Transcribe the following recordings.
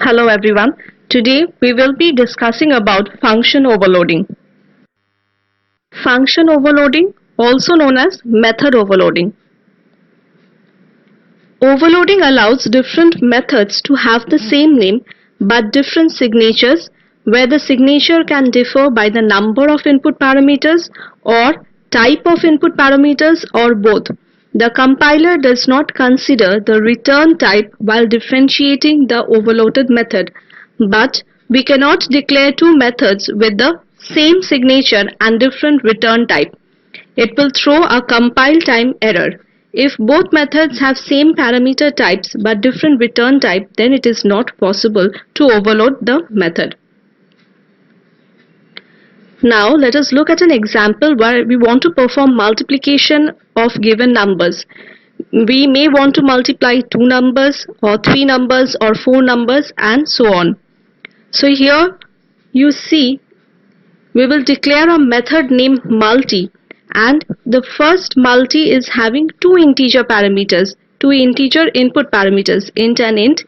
Hello everyone. Today we will be discussing about function overloading. Function overloading, also known as method overloading. Overloading allows different methods to have the same name but different signatures, where the signature can differ by the number of input parameters or type of input parameters or both. The compiler does not consider the return type while differentiating the overloaded method, but we cannot declare two methods with the same signature and different return type. It will throw a compile time error. If both methods have same parameter types but different return type, then it is not possible to overload the method. Now let us look at an example where we want to perform multiplication of given numbers. We may want to multiply two numbers or three numbers or four numbers and so on. So here you see we will declare a method named multi, and the first multi is having two integer parameters, two integer input parameters, int and int.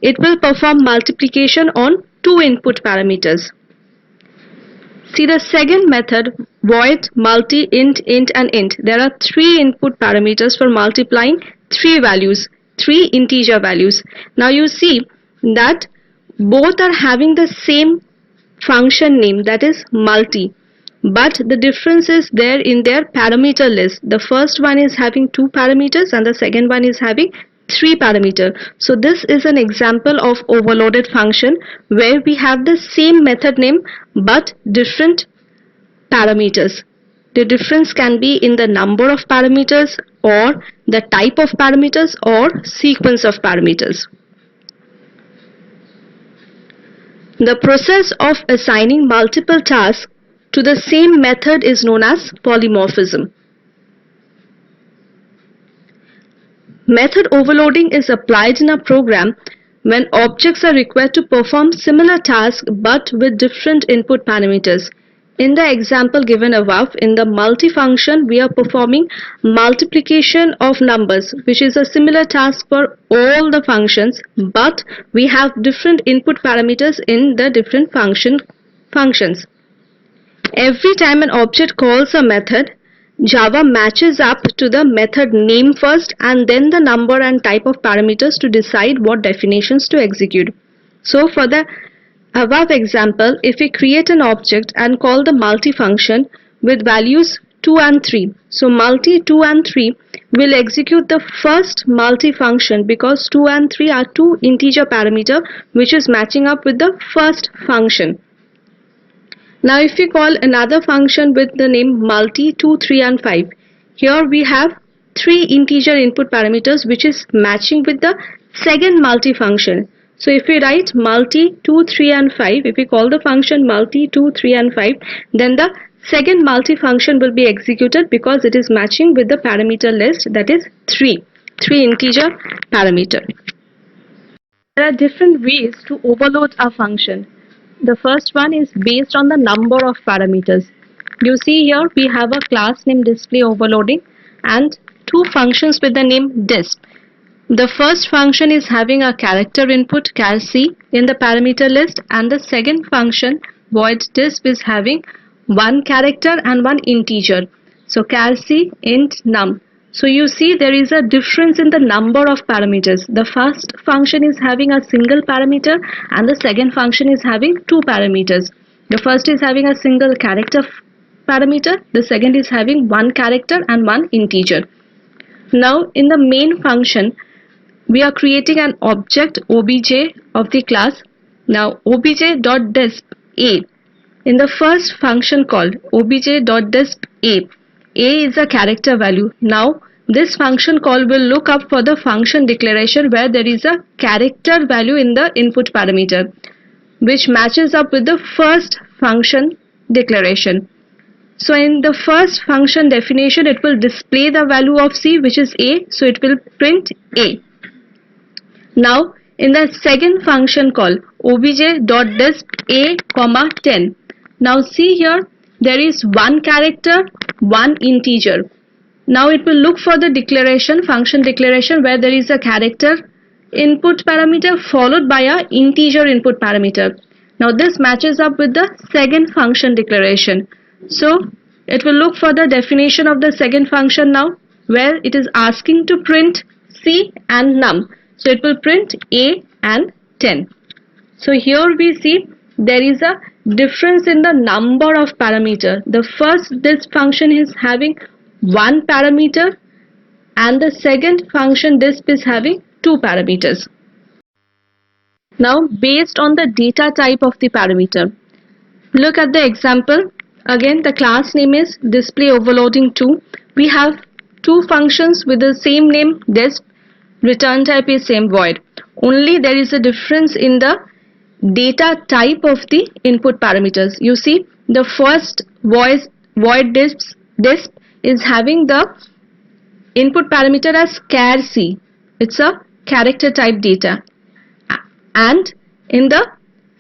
It will perform multiplication on two input parameters. See the second method, void multi int, int and int. There are three input parameters for multiplying three values, three integer values. Now you see that both are having the same function name, that is multi, but the difference is there in their parameter list. The first one is having two parameters and the second one is having three parameter. So this is an example of overloaded function where we have the same method name but different parameters. The difference can be in the number of parameters or the type of parameters or sequence of parameters. The process of assigning multiple tasks to the same method is known as polymorphism. Method overloading is applied in a program when objects are required to perform similar tasks but with different input parameters. In the example given above, in the multifunction, we are performing multiplication of numbers, which is a similar task for all the functions, but we have different input parameters in the different functions. Every time an object calls a method, Java matches up to the method name first and then the number and type of parameters to decide what definitions to execute. So for the above example, if we create an object and call the multi function with values 2 and 3. So multi 2 and 3 will execute the first multi function because 2 and 3 are two integer parameter which is matching up with the first function. Now if we call another function with the name multi 2, 3 and 5. Here we have three integer input parameters which is matching with the second multi function. So if we write multi 2, 3 and 5, if we call the function multi 2, 3 and 5, then the second multi function will be executed because it is matching with the parameter list, that is three integer parameter. There are different ways to overload a function. The first one is based on the number of parameters. You see here we have a class named display overloading and two functions with the name disp. The first function is having a character input char c in the parameter list, and the second function void disp is having one character and one integer. So char c int num. So you see there is a difference in the number of parameters. The first function is having a single parameter and the second function is having two parameters. The first is having a single character parameter, the second is having one character and one integer. Now in the main function, we are creating an object obj of the class. Now obj.disp a. In the first function called obj.disp a is a character value. Now this function call will look up for the function declaration where there is a character value in the input parameter which matches up with the first function declaration. So in the first function definition, it will display the value of c, which is a, so it will print a. Now in the second function call obj.disp a, 10. Now see here there is one character, one integer. Now it will look for the declaration, function declaration, where there is a character input parameter followed by a integer input parameter. Now this matches up with the second function declaration. So it will look for the definition of the second function now, where it is asking to print C and num. So it will print A and 10. So here we see there is a difference in the number of parameter. The first this function is having one parameter and the second function disp is having two parameters. Now based on the data type of the parameter, look at the example. Again the class name is display overloading 2. We have two functions with the same name disp, return type is same void. Only there is a difference in the data type of the input parameters. You see the first void disp is having the input parameter as char C. It's a character type data. And in the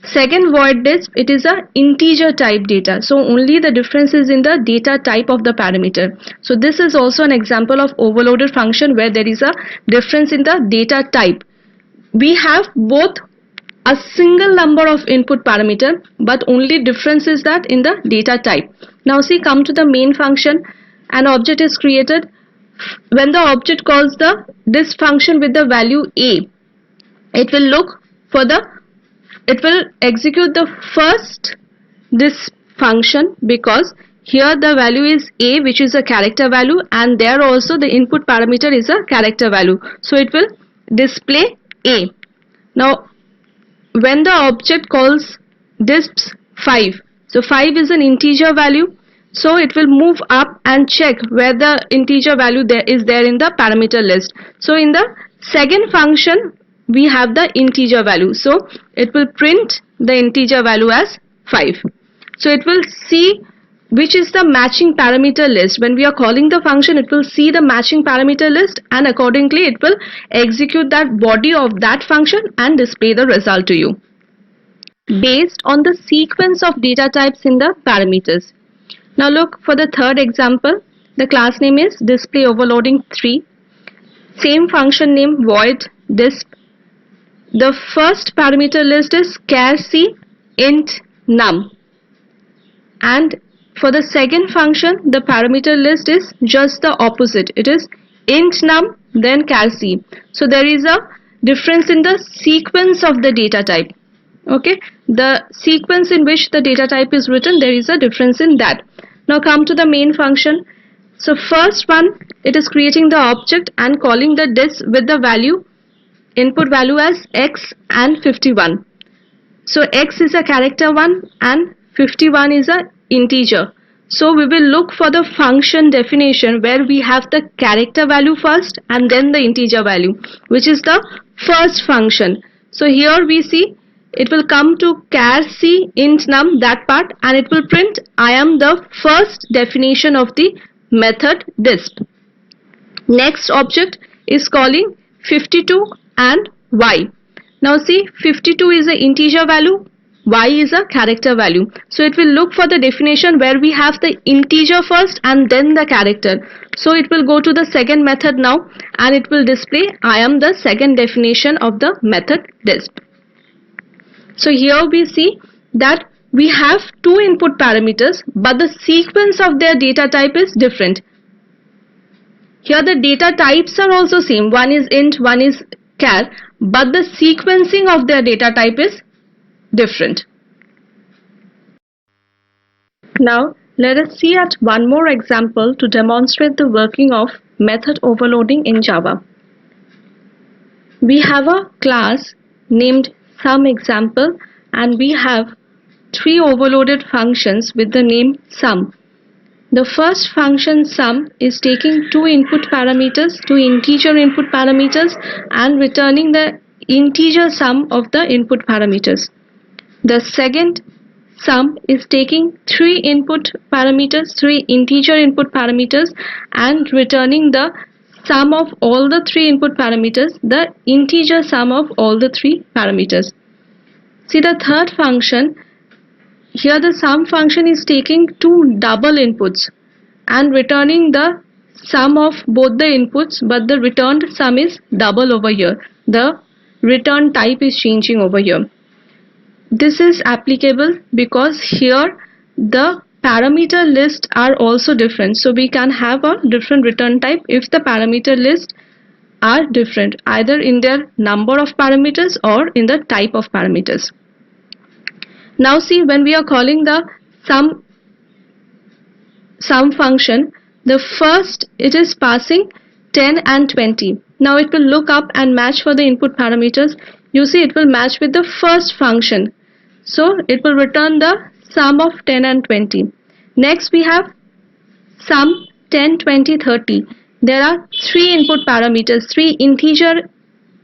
second void disp it is a integer type data. So only the difference is in the data type of the parameter. So this is also an example of overloaded function where there is a difference in the data type. We have both a single number of input parameter, but only difference is that in the data type. Now see, come to the main function. An object is created. When the object calls this function with the value A, it will execute the first this function, because here the value is A, which is a character value, and there also the input parameter is a character value. So it will display A. Now when the object calls disp 5, so 5 is an integer value, so it will move up and check where the integer value there is there in the parameter list. So in the second function we have the integer value, so it will print the integer value as 5. So it will see which is the matching parameter list. When we are calling the function, it will see the matching parameter list, and accordingly it will execute that body of that function and display the result to you based on the sequence of data types in the parameters. Now look for the third example. The class name is display overloading 3. Same function name void disp. The first parameter list is char C int num, and for the second function the parameter list is just the opposite. It is int num then char C. So there is a difference in the sequence of the data type. Okay, the sequence in which the data type is written, there is a difference in that. Now come to the main function. So first one, it is creating the object and calling the disp with the value input value as x and 51. So x is a character one and 51 is a integer. So we will look for the function definition where we have the character value first and then the integer value, which is the first function. So here we see it will come to char C int num, that part, and it will print I am the first definition of the method disp. Next object is calling 52 and y. Now see, 52 is an integer value, y is a character value. So it will look for the definition where we have the integer first and then the character. So it will go to the second method now and it will display I am the second definition of the method disp. So here we see that we have two input parameters, but the sequence of their data type is different. Here the data types are also same. One is int, one is char, but the sequencing of their data type is different. Now let us see at one more example to demonstrate the working of method overloading in Java. We have a class named sum example and we have three overloaded functions with the name sum. The first function sum is taking two input parameters, two integer input parameters, and returning the integer sum of the input parameters. The second sum is taking three input parameters, three integer input parameters, and returning the sum of all the three input parameters, the integer sum of all the three parameters. See the third function. Here the sum function is taking two double inputs and returning the sum of both the inputs, but the returned sum is double over here. The return type is changing over here. This is applicable because here the parameter lists are also different. So we can have a different return type if the parameter lists are different, either in their number of parameters or in the type of parameters. Now see, when we are calling the sum function, the first it is passing 10 and 20. Now it will look up and match for the input parameters. You see, it will match with the first function. So it will return the sum of 10 and 20. Next we have sum 10, 20, 30. There are three input parameters, three integer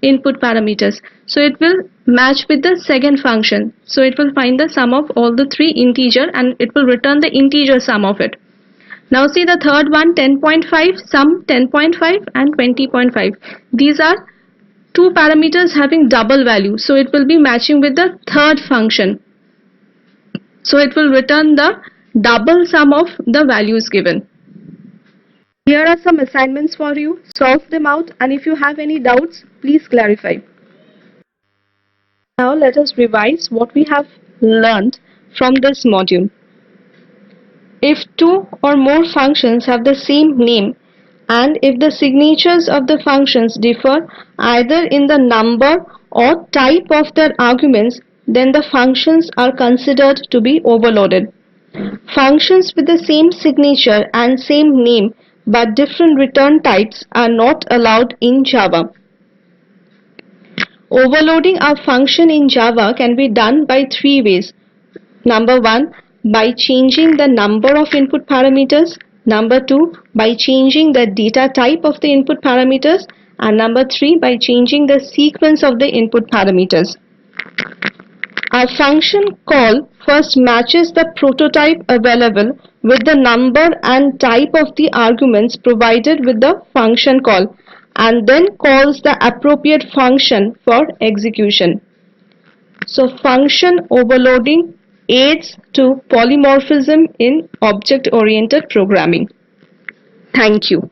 input parameters. So it will match with the second function. So it will find the sum of all the three integer and it will return the integer sum of it. Now see the third one, 10.5, sum 10.5 and 20.5. These are two parameters having double value. So it will be matching with the third function. So it will return the double sum of the values given. Here are some assignments for you. Solve them out, and if you have any doubts, please clarify. Now let us revise what we have learned from this module. If two or more functions have the same name and if the signatures of the functions differ either in the number or type of their arguments, then the functions are considered to be overloaded. Functions with the same signature and same name but different return types are not allowed in Java. Overloading a function in Java can be done by three ways. Number 1, by changing the number of input parameters. Number 2, by changing the data type of the input parameters. And number 3, by changing the sequence of the input parameters. Our function call first matches the prototype available with the number and type of the arguments provided with the function call and then calls the appropriate function for execution. So function overloading aids to polymorphism in object-oriented programming. Thank you.